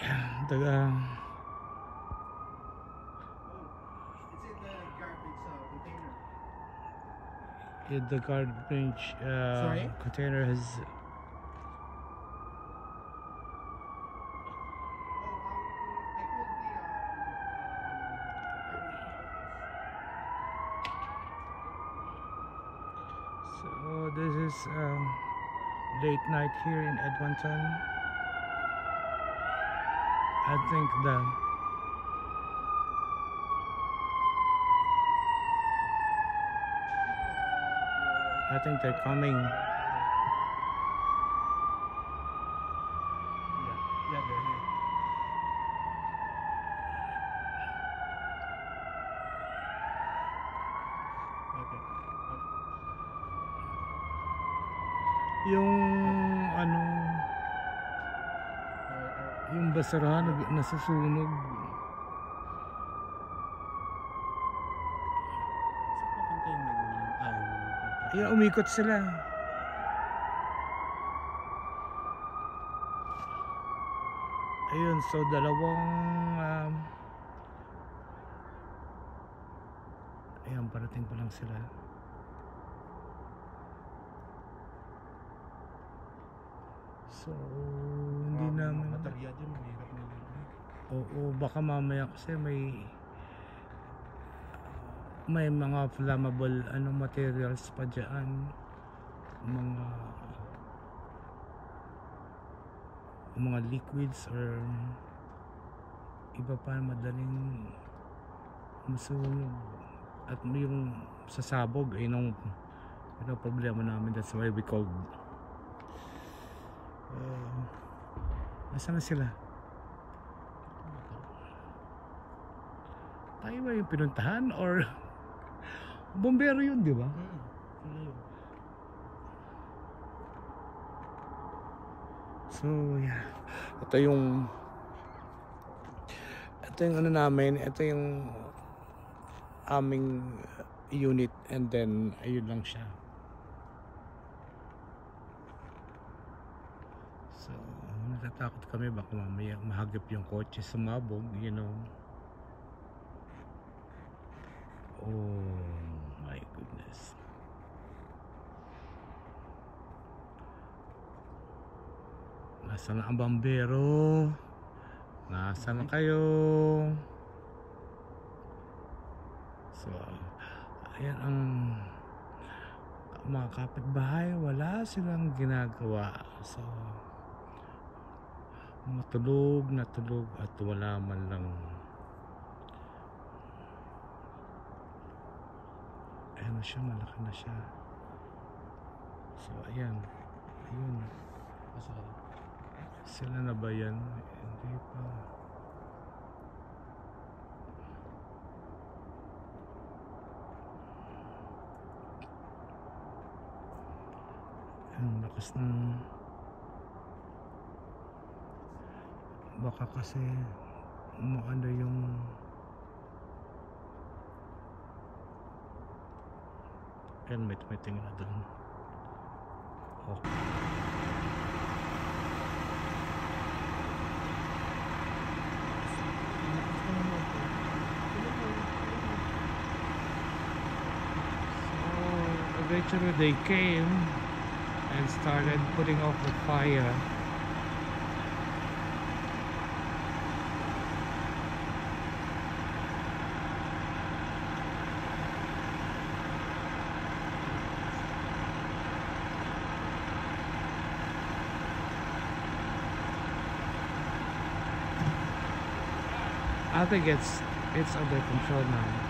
The It's in the garbage container. container has so this is late night here in Edmonton. I think they're coming. Yeah, they're here. Okay. Yung ano, yung basurahan nasusunog. Yeah, umikot sila. Ayun, so dalawang ayan, parating pa lang sila. So hindi namin baterya dyan, mahirap na yun. oo, baka mamaya kasi may mga flammable materials pa dyan, mga liquids or iba pa madaling masunog. At yung sasabog ay nung problema namin. That's why we called nasaan na sila? Tayo ba yung pinuntahan or bombero yun, di ba? So yeah, ito yung namin, ito yung aming unit, and then ayun lang siya. So natatakot kami baka mamaya mahagip yung kotse, sumabog, you know. Oh my goodness. Nasaan na ang bombero? Nasaan na kayo? So ayan ang mga kapitbahay, wala silang ginagawa. So matulog na tulog at wala man lang ano siya, malaki na siya. So ayan, ayun, sila na ba yan? Hindi pa. Ang lakas ng baka kasi umaano yung helmet, may tingin na doon. Okay. So eventually they came and started putting off the fire. I think it's under control now.